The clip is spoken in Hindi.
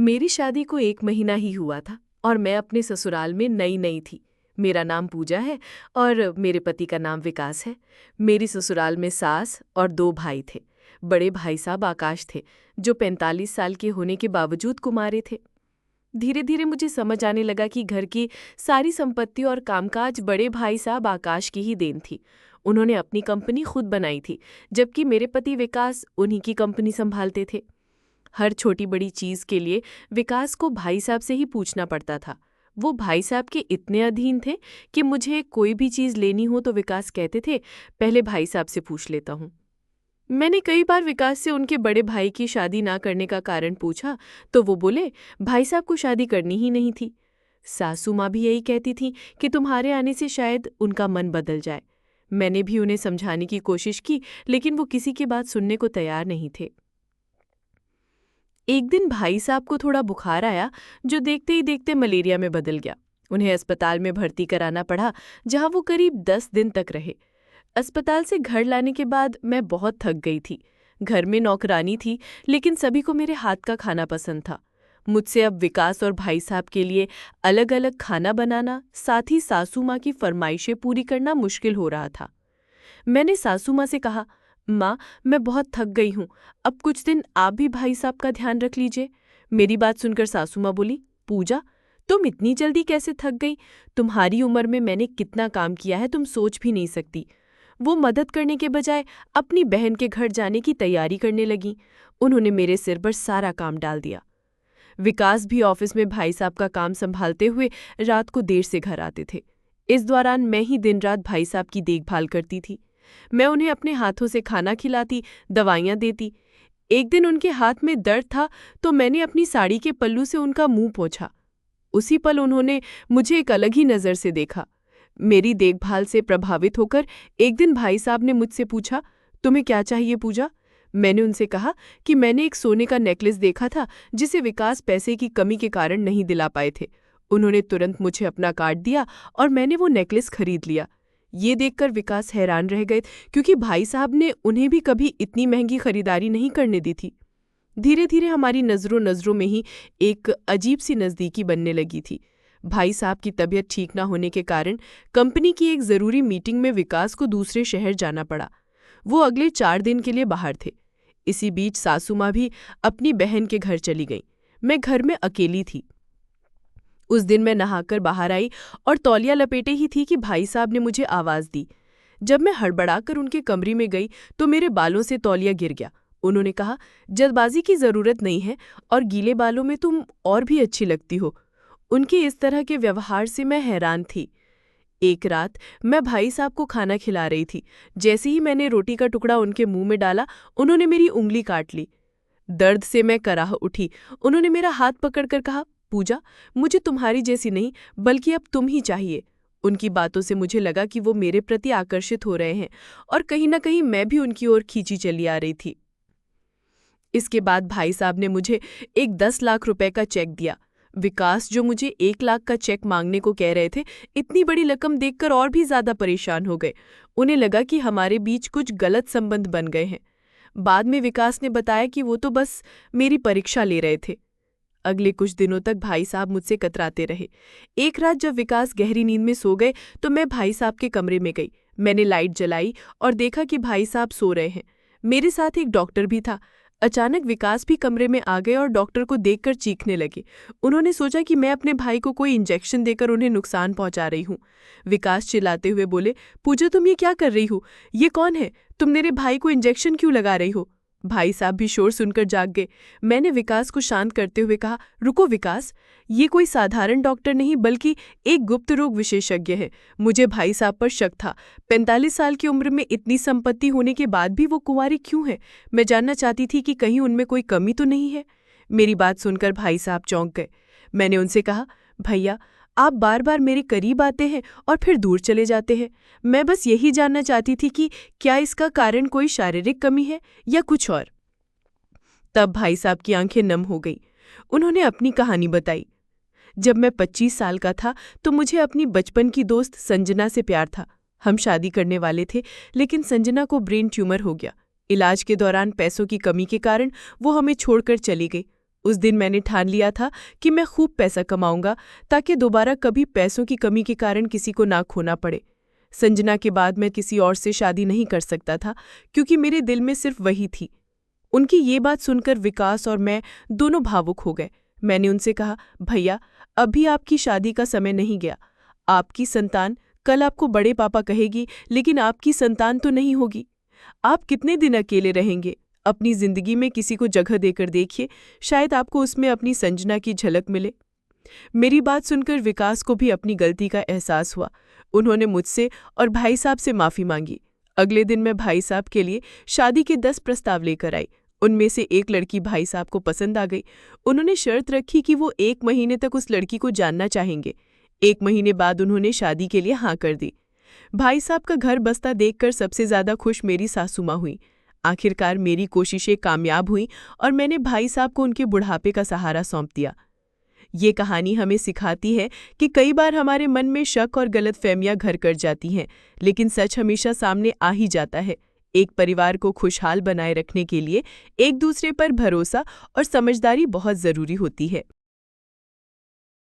मेरी शादी को 1 महीना ही हुआ था और मैं अपने ससुराल में नई नई थी। मेरा नाम पूजा है और मेरे पति का नाम विकास है। मेरी ससुराल में सास और 2 भाई थे। बड़े भाई साहब आकाश थे, जो 45 साल के होने के बावजूद कुंवारे थे। धीरे धीरे मुझे समझ आने लगा कि घर की सारी संपत्ति और कामकाज बड़े भाई साहब आकाश की ही देन थी। उन्होंने अपनी कंपनी खुद बनाई थी, जबकि मेरे पति विकास उन्हीं की कंपनी संभालते थे। हर छोटी बड़ी चीज के लिए विकास को भाई साहब से ही पूछना पड़ता था। वो भाई साहब के इतने अधीन थे कि मुझे कोई भी चीज लेनी हो तो विकास कहते थे, पहले भाई साहब से पूछ लेता हूँ। मैंने कई बार विकास से उनके बड़े भाई की शादी ना करने का कारण पूछा तो वो बोले भाई साहब को शादी करनी ही नहीं थी। सासू माँ भी यही कहती थी कि तुम्हारे आने से शायद उनका मन बदल जाए। मैंने भी उन्हें समझाने की कोशिश की, लेकिन वो किसी की बात सुनने को तैयार नहीं थे। एक दिन भाई साहब को थोड़ा बुखार आया, जो देखते ही देखते मलेरिया में बदल गया। उन्हें अस्पताल में भर्ती कराना पड़ा, जहां वो करीब 10 दिन तक रहे। अस्पताल से घर लाने के बाद मैं बहुत थक गई थी। घर में नौकरानी थी, लेकिन सभी को मेरे हाथ का खाना पसंद था। मुझसे अब विकास और भाई साहब के लिए अलग अलग खाना बनाना, साथ ही सासू माँ की फरमाइशें पूरी करना मुश्किल हो रहा था। मैंने सासू माँ से कहा, माँ, मैं बहुत थक गई हूँ, अब कुछ दिन आप भी भाई साहब का ध्यान रख लीजिए। मेरी बात सुनकर सासू माँ बोली, पूजा, तुम इतनी जल्दी कैसे थक गई? तुम्हारी उम्र में मैंने कितना काम किया है तुम सोच भी नहीं सकती। वो मदद करने के बजाय अपनी बहन के घर जाने की तैयारी करने लगी। उन्होंने मेरे सिर पर सारा काम डाल दिया। विकास भी ऑफिस में भाई साहब का काम संभालते हुए रात को देर से घर आते थे। इस दौरान मैं ही दिन रात भाई साहब की देखभाल करती थी। मैं उन्हें अपने हाथों से खाना खिलाती, दवाइयाँ देती। एक दिन उनके हाथ में दर्द था तो मैंने अपनी साड़ी के पल्लू से उनका मुंह पोंछा। उसी पल उन्होंने मुझे एक अलग ही नज़र से देखा। मेरी देखभाल से प्रभावित होकर एक दिन भाई साहब ने मुझसे पूछा, तुम्हें क्या चाहिए पूजा? मैंने उनसे कहा कि मैंने एक सोने का नेकलेस देखा था, जिसे विकास पैसे की कमी के कारण नहीं दिला पाए थे। उन्होंने तुरंत मुझे अपना कार्ड दिया और मैंने वो नेकलेस खरीद लिया। ये देखकर विकास हैरान रह गए, क्योंकि भाई साहब ने उन्हें भी कभी इतनी महंगी खरीदारी नहीं करने दी थी। धीरे धीरे हमारी नज़रों में ही एक अजीब सी नज़दीकी बनने लगी थी। भाई साहब की तबीयत ठीक ना होने के कारण कंपनी की एक ज़रूरी मीटिंग में विकास को दूसरे शहर जाना पड़ा। वो अगले 4 दिन के लिए बाहर थे। इसी बीच सासू माँ भी अपनी बहन के घर चली गई। मैं घर में अकेली थी। उस दिन मैं नहाकर बाहर आई और तौलिया लपेटे ही थी कि भाई साहब ने मुझे आवाज़ दी। जब मैं हड़बड़ाकर उनके कमरे में गई तो मेरे बालों से तौलिया गिर गया। उन्होंने कहा, जल्दबाजी की ज़रूरत नहीं है और गीले बालों में तुम और भी अच्छी लगती हो। उनके इस तरह के व्यवहार से मैं हैरान थी। एक रात मैं भाई साहब को खाना खिला रही थी। जैसे ही मैंने रोटी का टुकड़ा उनके मुंह में डाला, उन्होंने मेरी उंगली काट ली। दर्द से मैं कराह उठी। उन्होंने मेरा हाथ पकड़कर कहा, पूजा, मुझे तुम्हारी जैसी नहीं बल्कि अब तुम ही चाहिए। उनकी बातों से मुझे लगा कि वो मेरे प्रति आकर्षित हो रहे हैं और कहीं ना कहीं मैं भी उनकी ओर खींची चली आ रही थी। इसके बाद भाई साहब ने मुझे एक 10 लाख रुपए का चेक दिया। विकास, जो मुझे 1 लाख का चेक मांगने को कह रहे थे, इतनी बड़ी रकम देखकर और भी ज्यादा परेशान हो गए। उन्हें लगा कि हमारे बीच कुछ गलत संबंध बन गए हैं। बाद में विकास ने बताया कि वो तो बस मेरी परीक्षा ले रहे थे। अगले कुछ दिनों तक भाई साहब मुझसे कतराते रहे। एक रात जब विकास गहरी नींद में सो गए तो मैं भाई साहब के कमरे में गई। मैंने लाइट जलाई और देखा कि भाई साहब सो रहे हैं। मेरे साथ एक डॉक्टर भी था। अचानक विकास भी कमरे में आ गए और डॉक्टर को देखकर चीखने लगे। उन्होंने सोचा कि मैं अपने भाई को कोई इंजेक्शन देकर उन्हें नुकसान पहुंचा रही हूँ। विकास चिल्लाते हुए बोले, पूजा, तुम ये क्या कर रही हो? ये कौन है? तुम मेरे भाई को इंजेक्शन क्यों लगा रही हो? भाई साहब भी शोर सुनकर जाग गए। मैंने विकास को शांत करते हुए कहा, रुको विकास, ये कोई साधारण डॉक्टर नहीं बल्कि एक गुप्त रोग विशेषज्ञ है। मुझे भाई साहब पर शक था। 45 साल की उम्र में इतनी संपत्ति होने के बाद भी वो कुंवारी क्यों है? मैं जानना चाहती थी कि कहीं उनमें कोई कमी तो नहीं है। मेरी बात सुनकर भाई साहब चौंक गए। मैंने उनसे कहा, भैया, आप बार बार मेरे करीब आते हैं और फिर दूर चले जाते हैं। मैं बस यही जानना चाहती थी कि क्या इसका कारण कोई शारीरिक कमी है या कुछ और। तब भाई साहब की आंखें नम हो गई। उन्होंने अपनी कहानी बताई। जब मैं 25 साल का था तो मुझे अपनी बचपन की दोस्त संजना से प्यार था। हम शादी करने वाले थे, लेकिन संजना को ब्रेन ट्यूमर हो गया। इलाज के दौरान पैसों की कमी के कारण वो हमें छोड़कर चली गई। उस दिन मैंने ठान लिया था कि मैं खूब पैसा कमाऊंगा ताकि दोबारा कभी पैसों की कमी के कारण किसी को ना खोना पड़े। संजना के बाद मैं किसी और से शादी नहीं कर सकता था क्योंकि मेरे दिल में सिर्फ वही थी। उनकी ये बात सुनकर विकास और मैं दोनों भावुक हो गए। मैंने उनसे कहा, भैया, अभी आपकी शादी का समय नहीं गया। आपकी संतान कल आपको बड़े पापा कहेगी, लेकिन आपकी संतान तो नहीं होगी। आप कितने दिन अकेले रहेंगे? अपनी जिंदगी में किसी को जगह देकर देखिए, शायद आपको उसमें अपनी संजना की झलक मिले। मेरी बात सुनकर विकास को भी अपनी गलती का एहसास हुआ। उन्होंने मुझसे और भाई साहब से माफ़ी मांगी। अगले दिन मैं भाई साहब के लिए शादी के 10 प्रस्ताव लेकर आई। उनमें से एक लड़की भाई साहब को पसंद आ गई। उन्होंने शर्त रखी कि वो 1 महीने तक उस लड़की को जानना चाहेंगे। 1 महीने बाद उन्होंने शादी के लिए हाँ कर दी। भाई साहब का घर बसता देखकर सबसे ज़्यादा खुश मेरी सासू माँ हुई। आखिरकार मेरी कोशिशें कामयाब हुईं और मैंने भाई साहब को उनके बुढ़ापे का सहारा सौंप दिया। ये कहानी हमें सिखाती है कि कई बार हमारे मन में शक और गलतफहमियां घर कर जाती हैं, लेकिन सच हमेशा सामने आ ही जाता है। एक परिवार को खुशहाल बनाए रखने के लिए एक दूसरे पर भरोसा और समझदारी बहुत ज़रूरी होती है।